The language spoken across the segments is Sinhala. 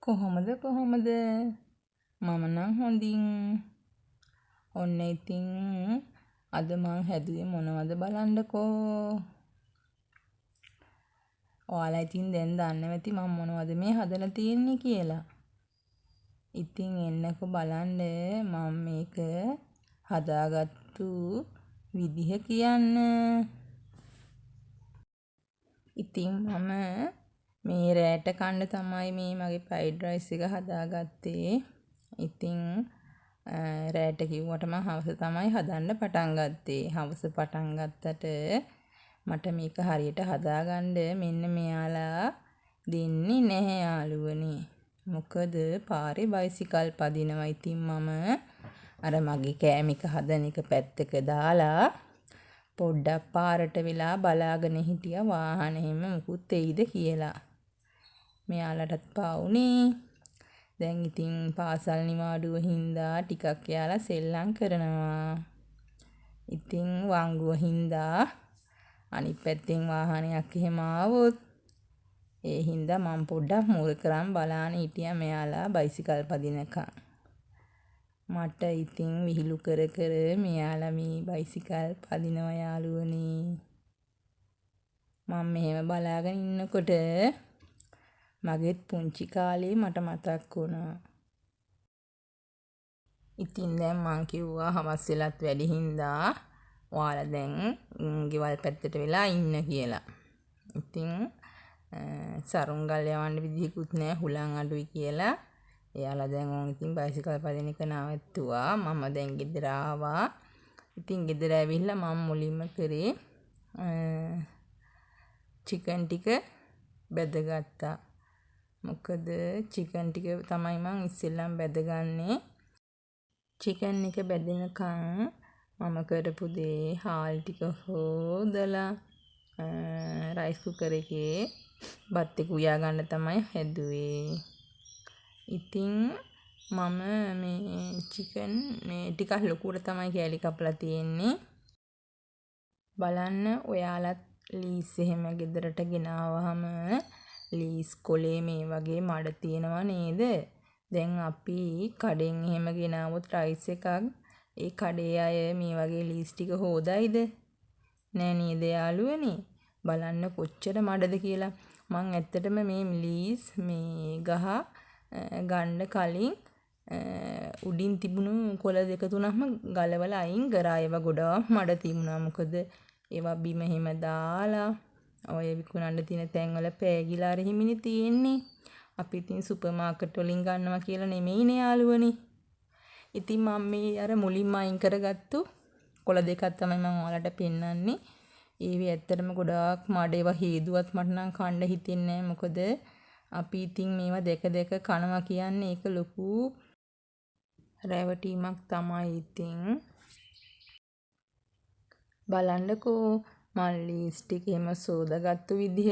කොහොමද මම නම් හොඳින්. ඔන්න ඉතින් අද මං හැදුවේ මොනවද බලන්නකෝ. ඔයාලා ඉතින් දැන් දන්නවා ඇති මම මොනවද මේ හදලා තියෙන්නේ කියලා. ඉතින් එන්නකෝ බලන්න මම මේක හදාගත්තු විදිහ කියන්න. ඉතින් මම මේ රෑට කන්න තමයි මේ මගේ ෆ්‍රයිඩ් රයිස් එක හදාගත්තේ. ඉතින් රෑට කිව්වට මම හවස තමයි හදන්න පටන් ගත්තේ. හවස පටන් ගත්තට මට මේක හරියට හදාගන්න මෙන්න මෙයාලා දෙන්නේ නැහැ යාළුවනේ. මොකද පාරේ බයිසිකල් පදිනවා. ඉතින් මම අර මගේ කෑම එක හදන එක පැත්තක දාලා පොඩ්ඩක් පාරට වෙලා බලාගෙන හිටියා වාහන එහෙම මුකුත් එයිද කියලා. මෙයාලටත් පාවුනේ. දැන් ඉතින් පාසල් නිවාඩුව හින්දා ටිකක් යාලා සෙල්ලම් කරනවා. ඉතින් වංගුව හින්දා අනිත් පැත්තෙන් වාහනයක් එහෙම ආවොත් ඒ හින්දා මම පොඩ්ඩක් මුල් කරන් බලාන හිටියා මෙයාලා බයිසිකල් පදිනකම්. මට ඉතින් විහිළු කර කර මෙයාලා මේ බයිසිකල් පදිනවා යාළුවනේ. මම මෙහෙම බලාගෙන ඉන්නකොට මගෙත් පුංචි කාලේ මට මතක් වුණා. ඉතින් දැන් මං කිව්වා හවස් වෙලත් වැඩි හින්දා ඔයාලා දැන් ගෙවල් පැත්තට වෙලා ඉන්න කියලා. ඉතින් සරුංගල් යවන්න විදිහකුත් නැහැ හුලං අඩුයි කියලා. එයාලා දැන් ඕන් ඉතින් බයිසිකල් පදින එක නවත්තුවා. මම දැන් ගෙදර ආවා. ඉතින් ගෙදර ඇවිල්ලා මම මුලින්ම කරේ චිකන් ටික බැදගත්තා. මොකද චිකන් ටික තමයි මං ඉස්සෙල්ලම බැදගන්නේ. චිකන් එක බැදෙනකන් මම කරපු දේ හාල් ටික හොදලා රයිස් කුකර් එකේ බත් එක උයා ගන්න තමයි හැදුවේ. ඉතින් මම මේ චිකන් මේ ටිකක් ලොකුවට තමයි කෑලි කපලා තියෙන්නේ. බලන්න ඔයාලත් ලීස් එහෙම ගෙදරට ගෙනාවහම ලීස් කොලේ මේ වගේ මඩ තියෙනවා නේද? දැන් අපි කඩෙන් එහෙම ගෙනාවොත් රයිස් එකක් ඒ කඩේ අය මේ වගේ ලීස් ටික හොදයිද? නෑ නේද යාළුවනේ? බලන්න කොච්චර මඩද කියලා. මං ඇත්තටම මේ ලීස් මේ ගහ ගන්න කලින් උඩින් තිබුණු කොළ දෙක තුනක්ම ගලවලා අයින් කරා. ඒවා ගොඩාක් මඩ තිබුණා. මොකද ඒවා බිම එහෙම දාලා ඔය විකුණන්න තියෙන තැන්වල පෑගිලා අර හිමිනේ තියෙන්නේ. අපි ඉතින් සුපර් මාකට් වලින් ගන්නවා කියලා නෙමෙයිනේ යාළුවනේ. ඉතින් මම මේ අර මුලින්ම අයින් කරගත්තු කොළ දෙකක් තමයි මම ඔයාලට පෙන්නන්නේ. ඒවේ ඇත්තටම ගොඩාක් මඩ ඒවා හේදුවත් මට නම් කන්න හිතෙන්නේ නැහැ. මොකද අපි ඉතින් මේවා දෙක දෙක කනවා කියන්නේ ඒක ලොකු රැවටීමක් තමයි. ඉතින් බලන්නකෝ මල් ලීස් ටික එහෙම සෝදාගත්තු විදිහ.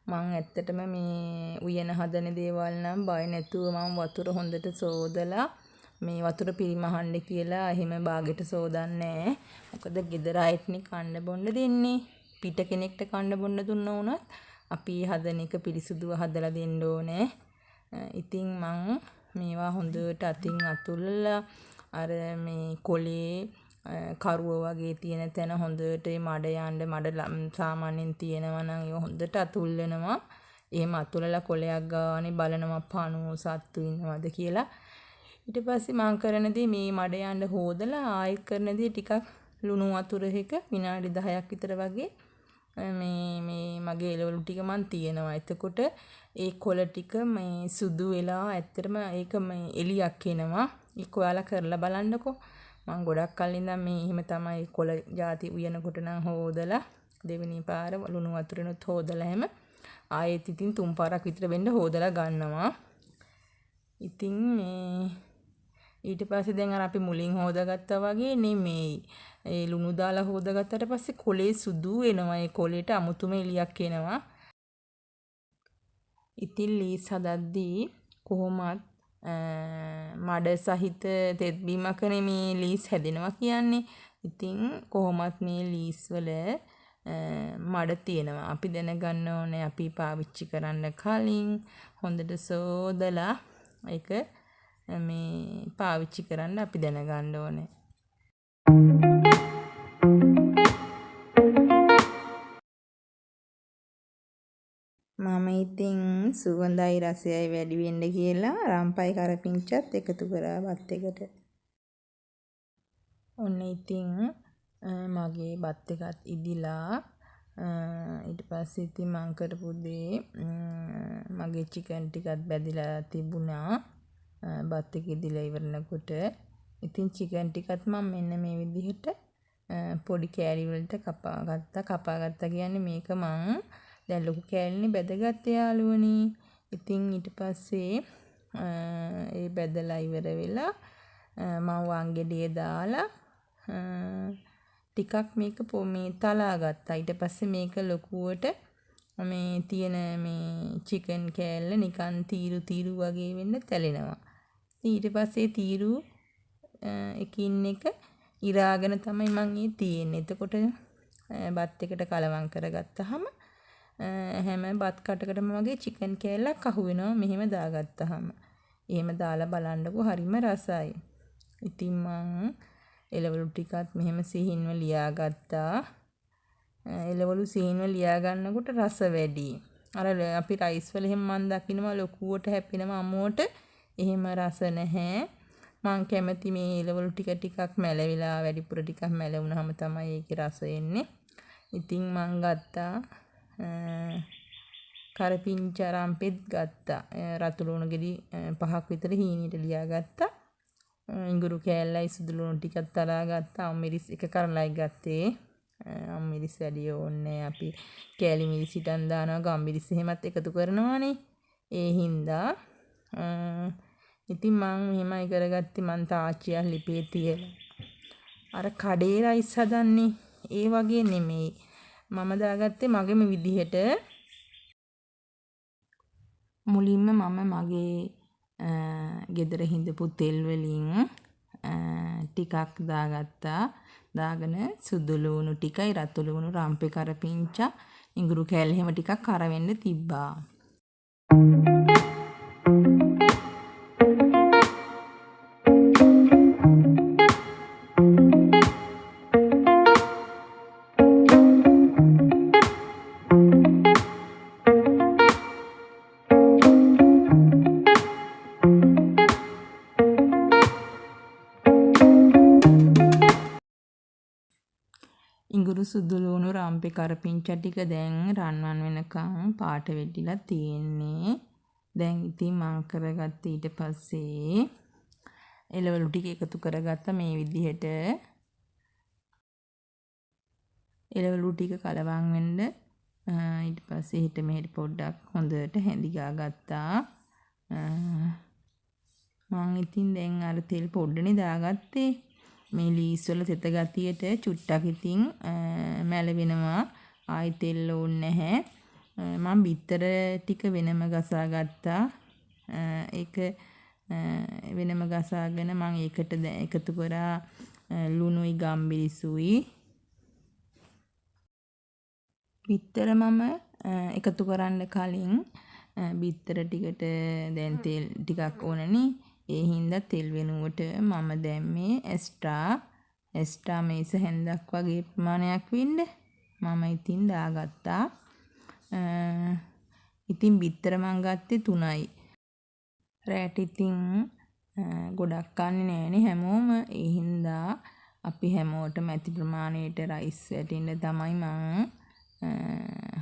මං ඇත්තටම මේ උයන හදන දේවල් නම් බය නැතුව මම වතුර හොඳට සෝදලා මේ වතුර පිරිමහන්න කියලා එහෙම බාගෙට සෝදන්නේ නැහැ. මොකද ගෙදර අයටනේ කන්න බොන්න දෙන්නේ. පිට කෙනෙක්ට කන්න බොන්න දුන්නා වුණත් අපි හදන එක පිරිසුදුව හදලා දෙන්න ඕනේ. ඉතින් මං මේවා හොඳට අතින් අතුල්ලා අර මේ කොලේ කරුව වගේ තියෙන තැන හොඳට මඩ යන්න මඩ සාමාන්‍යයෙන් තියෙනවා නම් ඒක හොඳට අතුල්ලනවා. එහෙම අතුලලා කොලයක් ගානේ බලනවා පණුව සත්තු ඉන්නවද කියලා. ඊට පස්සේ මම කරන දේ මේ මඩ යන්න හොදලා ආයෙත් කරන දේ ටිකක් ලුණු වතුර එක විනාඩි 10ක් විතර වගේ මේ මගේ එළවලු ටික මන් තියෙනවා. එතකොට ඒ කොළ ටික මේ සුදු වෙලා ඇත්තටම ඒක මේ එලියක් එනවා. ඒක ඔයාලා කරලා බලන්නකෝ. මම ගොඩක් කල් ඉඳන් මේ එහෙම තමයි කොළ ಜಾති උයනකොට නම් හොදලා දෙවෙනි පාර ලුණු වතුරෙනුත් හොදලා හැම ආයෙත් ඉතින් තුන් පාරක් විතර වෙන්න හොදලා ගන්නවා. ඉතින් මේ ඊට පස්සේ දැන් අර අපි මුලින් හොදාගත්තා වගේ නෙමෙයි. ඒ ලුණු දාලා හොදාගත්තට පස්සේ කොලේ සුදු වෙනවා. ඒ කොලේට අමුතුම එලියක් එනවා. ඉතින් ලීස් හදද්දී කොහොමත් මඩ සහිත තෙත් බිමකනේ මේ ලීස් හැදෙනවා කියන්නේ. ඉතින් කොහොමත් මේ ලීස් වල මඩ තියෙනවා. අපි දැනගන්න ඕනේ අපි පාවිච්චි කරන්න කලින් හොඳට සෝදලා ඒක මේ පාවිච්චි කරන්න අපි දැනගන්න ඕනේ. මම ඉතින් සුවඳයි රසයයි වැඩි වෙන්න කියලා රම්පයි කරපිංචත් එකතු කරා බත් එකට. ඔන්න ඉතින් මගේ බත් එකත් ඉදිලා ඊට පස්සේ ඉතින් මං කරපු දේ මගේ චිකන් ටිකත් බැදිලා තිබුණා. බත් එක ඉදිලා ඉවරනකොට ඉතින් චිකන් ටිකත් මම මෙන්න මේ විදිහට පොඩි කෑලි වලට කපාගත්තා කියන්නේ මේක මං දැන් ලොකු කෑල්ලනේ බැදගත්තේ යාළුවනේ. ඉතින් ඊට පස්සේ ඒ බැදලා ඉවර වෙලා මම වංගෙඩිය දාලා ටිකක් මේක මේ තලා ගත්තා. ඊට පස්සේ මේක ලොකුවට මේ තියෙන මේ චිකන් කෑල්ල නිකන් තීරු වගේ වෙන්න තැලෙනවා. ඊට පස්සේ තීරු එකින් එක ඉරාගෙන තමයි මම ඒ තියෙන්නේ. එතකොට බත් එකට කලවම් කරගත්තාම හැම බත් කටකටම වගේ චිකන් කෑල්ලක් අහු වෙනවා මෙහෙම දාගත්තාම. එහෙම දාලා බලන්නකෝ හරිම රසයි. ඉතින් මං එළවලු ටිකත් මෙහෙම සිහින්ව ලියාගත්තා. එළවලු සිහින්ව ලියා ගන්නකොට රස වැඩි. අර අපි රයිස් වල එහෙම මන් දකින්නවා ලොකුවට හැපෙනවා අමුවට. එහෙම රස නැහැ. මං කැමති මේ එළවලු ටිකක් මැලවිලා වැඩිපුර ටිකක් මැලවුනහම තමයි ඒකේ රස එන්නේ. ඉතින් මං ගත්තා කරපිංචා රම්පෙත් ගත්තා. රතු ලුණු ගෙඩි 5ක් විතර හීනීට ලියා ගත්තා. ඉඟුරු කෑල්ලයි සුදු ලුණු ටිකක් තලා ගත්තා. අම්මිරිස් එක කරලයි ගත්තේ. අම්මිරිස් වැඩි ඕනේ අපි කෑලි මිරිස් හිටන් දානවා ගම්මිරිස් එහෙමත් එකතු කරනවානේ. ඒ හින්දා ඉතින් මං මෙහෙමයි කරගත්තේ මං තාච්චියක් ලිපේ තියලා. අර කඩේ රයිස් හදන්නේ ඒ වගේ නෙමෙයි. මම දාගත්තේ මගේම විදිහට. මුලින්ම මම මගේ ගෙදර හිඳපු තෙල් වලින් ටිකක් දාගත්තා. දාගෙන සුදු ලුණු ටිකයි රතු ලුණු රම්පේ කරපිංචා ඉඟුරු කෑල්ල එහෙම ටිකක් කර වෙන්න තිබ්බා. ඉඟුරු සුදු ලුණු රම්පේ කරපිංචා ටික දැන් රන්වන් වෙනකන් පාට වෙඩිලා තියෙන්නේ. දැන් ඉතින් මං කරගත්ත ඊට පස්සේ එළවලු ටික එකතු කරගත්තා මේ විදිහට. එළවලු ටික කලවම් වෙන්න ඊට පස්සේ හිට මෙහෙට පොඩ්ඩක් හොඳට හැඳිගා ගත්තා. මං ඉතින් දැන් අර තෙල් පොඩ්ඩනේ දාගත්තේ. මේ ලීස් වල තෙත ගතියට චුට්ටක් ඉතින් මැලවෙනවා. ආයි තෙල් ඕනේ නැහැ. මම බිත්තර ටික වෙනම ගසා ගත්තා. ඒක වෙනම ගසාගෙන මම ඒකට එකතු කරා ලුණුයි ගම්මිරිසුයි. බිත්තර මම එකතු කරන්න කලින් බිත්තර ටිකට දැන් තෙල් ටිකක් ඕනනේ. ඒ හින්දා තෙල් වෙනුවට මම දැම්මේ එක්ස්ට්‍රා මේස හැන්දක් වගේ ප්‍රමාණයක් වෙන්න මම ඉතින් දාගත්තා. ඉතින් බිත්තර මං ගත්තේ 3යි. රැට ඉතින් ගොඩක් කන්නේ නෑනේ හැමෝම. ඒ හින්දා අපි හැමෝටම ඇති ප්‍රමාණයට රයිස් වැටෙන්න තමයි මං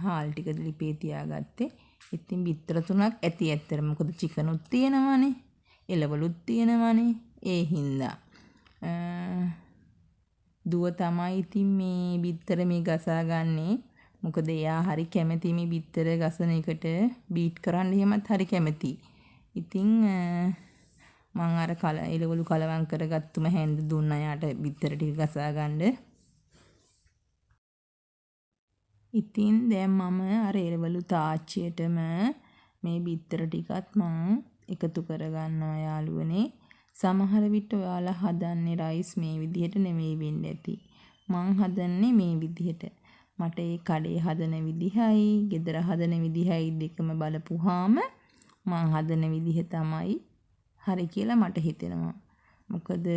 හාල් ටික ලිපේ තියාගත්තේ. ඉතින් බිත්තර 3ක් ඇති ඇත්තට මොකද චිකනුත් තියෙනවනේ. එළවලුත් තියෙනවනේ. ඒ හින්දා දුව තමයි ඉතින් මේ බිත්තර මේ ගසා ගන්නේ. මොකද එයා හරි කැමති මේ බිත්තර ගසන එකට බීට් කරන්න එහෙමත් හරි කැමති. ඉතින් මං අර එළවලු කලවම් කරගත්තුම හැන්ද දුන්නා යාට බිත්තර ටික ගසා ගන්න. ඉතින් දැන් මම අර එළවලු තාච්චියටම මේ බිත්තර ටිකත් මං එකතු කරගන්නවා යාළුවනේ. සමහර විට ඔයාලා හදන්නේ රයිස් මේ විදිහට නෙමෙයි වෙන්න ඇති. මං හදන්නේ මේ විදිහට. මට ඒ කඩේ හදන විදිහයි, ගෙදර හදන විදිහයි දෙකම බලපුවාම මං හදන විදිහ තමයි හරි කියලා මට හිතෙනවා. මොකද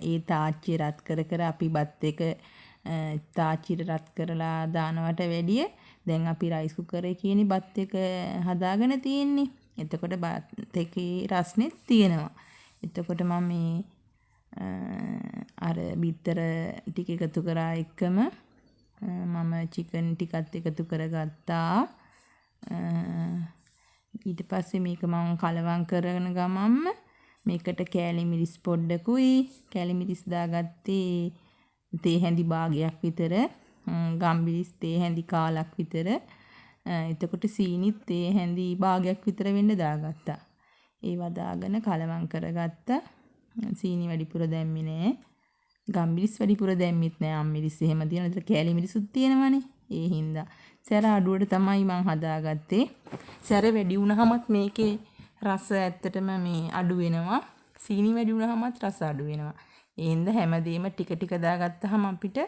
ඒ තාච්චිය රත් කර කර අපි බත් එක තාච්චියට රත් කරලා දානවට වැඩිය දැන් අපි රයිස් කුකරේ කියන්නේ බත් එක හදාගෙන තියෙන්නේ. එතකොට බත් එකේ රස්නේ තියෙනවා. එතකොට මම මේ අර බිත්තර ටික එකතු කරා එකම මම චිකන් ටිකත් එකතු කරගත්තා. ඊට පස්සේ මේක මම කලවම් කරන ගමන්ම මේකට කෑලි මිරිස් පොඩ්ඩකුයි කෑලි මිරිස් දාගත්තේ තේ හැඳි භාගයක් විතර ගම්බිරිස් තේ හැඳි කාලක් විතර එතකොට සීනිත් තේ හැඳි භාගයක් විතර වෙන්න දාගත්තා. ඒවා දාගෙන කලවම් කරගත්තා. සීනි වැඩිපුර දැම්මේ නෑ. ගම්බිරිස් වැඩිපුර දැම්මෙත් නෑ. අම්මිරිස් එහෙම තියෙනවා. ඒතර කෑලි මිරිසුත් තියෙනවනේ. ඒ හින්දා සැර අඩුවට තමයි මං හදාගත්තේ. සැර වැඩි වුණාමත් මේකේ රස ඇත්තටම මේ අඩු වෙනවා. සීනි වැඩි වුණාමත් රස අඩු වෙනවා. ඒ හින්දා හැමදේම ටික ටික දාගත්තාම අපිට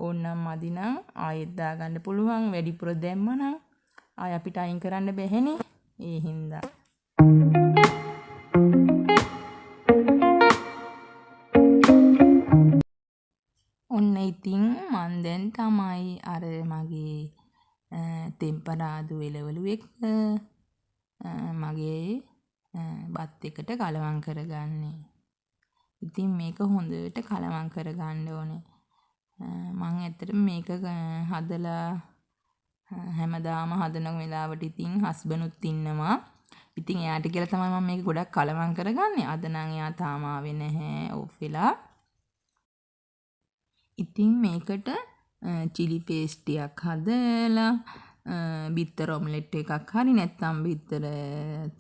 ඕනනම් මදි නම් ආයෙත් දාගන්න පුළුවන්. වැඩිපුර දැම්මනම් ආයෙ අපිට අයින් කරන්න බැහැනේ. ඒ හින්දා ඔන්න ඉතින් මන් දැන් තමයි අර මගේ තෙම්පරාදු එළවලු එක මගේ බත් එකට කලවම් කරගන්නේ. ඉතින් මේක හොඳට කලවම් කරගන්න ඕනේ. මම ඇත්තටම මේක හදලා හැමදාම හදන වෙලාවට ඉතින් හස්බන්ඩ්ුත් ඉන්නවා. ඉතින් එයාට කියලා තමයි මම මේක ගොඩක් කලවම් කරගන්නේ. අද නම් එයා තාම ආවේ නැහැ ඕෆ් වෙලා. ඉතින් මේකට චිලි පේස්ට් ටිකක් හදලා බිත්තර ඔම්ලට් එකක් හරි නැත්නම් බිත්තර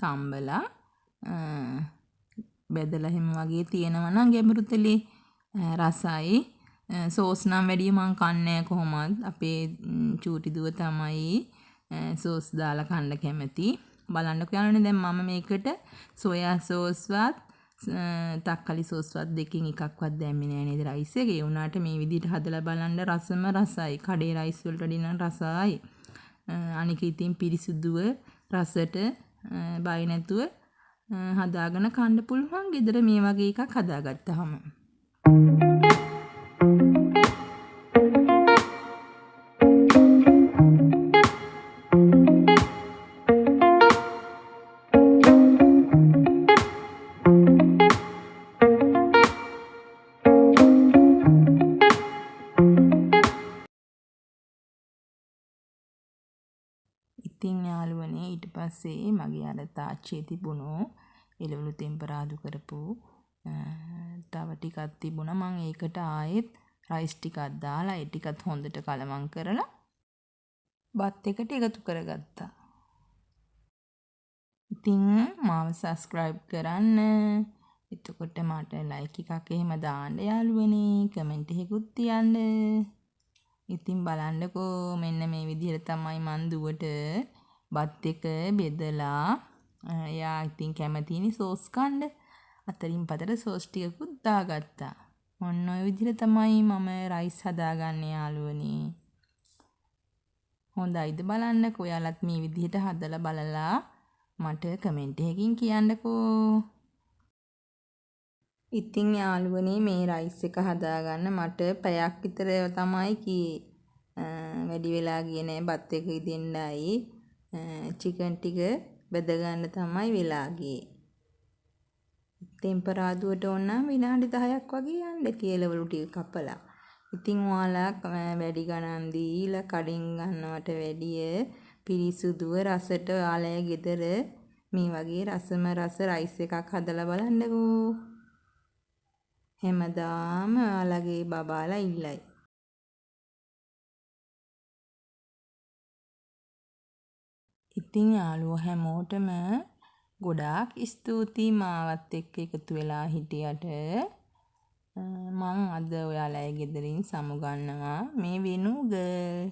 තම්බලා බෙදලා හැම වගේ තියෙනවා නම් ගැඹුරු තෙලේ රසයි. සෝස් නම් වැඩිය මං කන්නේ කොහොමද. අපේ චූටි දුව තමයි සෝස් දාලා කන්න කැමති. බලන්නකෝ යාළුවනේ දැන් මම මේකට සෝයා සෝස්වත් තක්කලි සෝස්වත් දෙකකින් එකක්වත් දැම්මේ නෑ නේද රයිස් එකේ. ඒ වුණාට මේ විදිහට හදලා බලන්න රසම රසයි. කඩේ රයිස් වලට වඩා නම් රසයි. අනික ඉතින් පිරිසුදුව රසට බය නැතුව හදාගෙන කන්න පුළුවන්. ගෙදර මේ වගේ එකක් හදාගත්තාම. ඉතින් යාළුවනේ ඊට පස්සේ මගේ අර තාච්චියේ තිබුණු එළවලු තෙම්පරාදු කරපු තව ටිකක් තිබුණා. මම ඒකට ආයෙත් රයිස් ටිකක් දාලා ඒ ටිකත් හොඳට කලවම් කරලා බත් එකට එකතු කරගත්තා. ඉතින් මාව subscribe කරන්න. එතකොට මට like එකක් එහෙම දාන්න යාළුවනේ. කමෙන්ට් එකකුත් තියන්න. ඉතින් බලන්නකෝ මෙන්න මේ විදිහට තමයි මන් දුවට බත් එක බෙදලා එයා ඉතින් කැමතිනේ සෝස් කන්න. අතරින් පතර සෝස් ටිකකුත් දාගත්තා. ඔන්න ඔය විදිහට තමයි මම රයිස් හදාගන්නේ යාළුවනේ. හොඳයිද බලන්නකෝ. ඔයාලත් මේ විදිහට හදලා බලලා මට කමෙන්ට් එකකින් කියන්නකෝ. ඉතින් යාළුවනේ මේ රයිස් එක හදාගන්න මට පැයක් විතර තමයි කී වැඩි වෙලා ගියේ නෑ. බත් එක ඉදෙන්නයි චිකන් ටික බෙද ගන්න තමයි වෙලා ගියේ. ටෙම්පරාදුවට ඕන නම් විනාඩි 10ක් වගේ යන්න කියලා ටික කපලා. ඉතින් ඔයාලා වැඩි ගණන් දීලා කඩින් ගන්නවට වැඩිය පිරිසුදුව රසට ඔයාලගේ ගෙදර මේ වගේ රසම රස රයිස් එකක් හදලා බලන්නකෝ. හැමදාම ඔයාලගේ බබාලා ඉල්ලයි. ඉතින් යාළුවෝ හැමෝටම ගොඩාක් ස්තුතියි මාවත් එක්ක එකතු වෙලා හිටියට. මං අද ඔයාලගේ ගෙදරින් සමුගන්නවා මේ වෙනු ගර්ල්.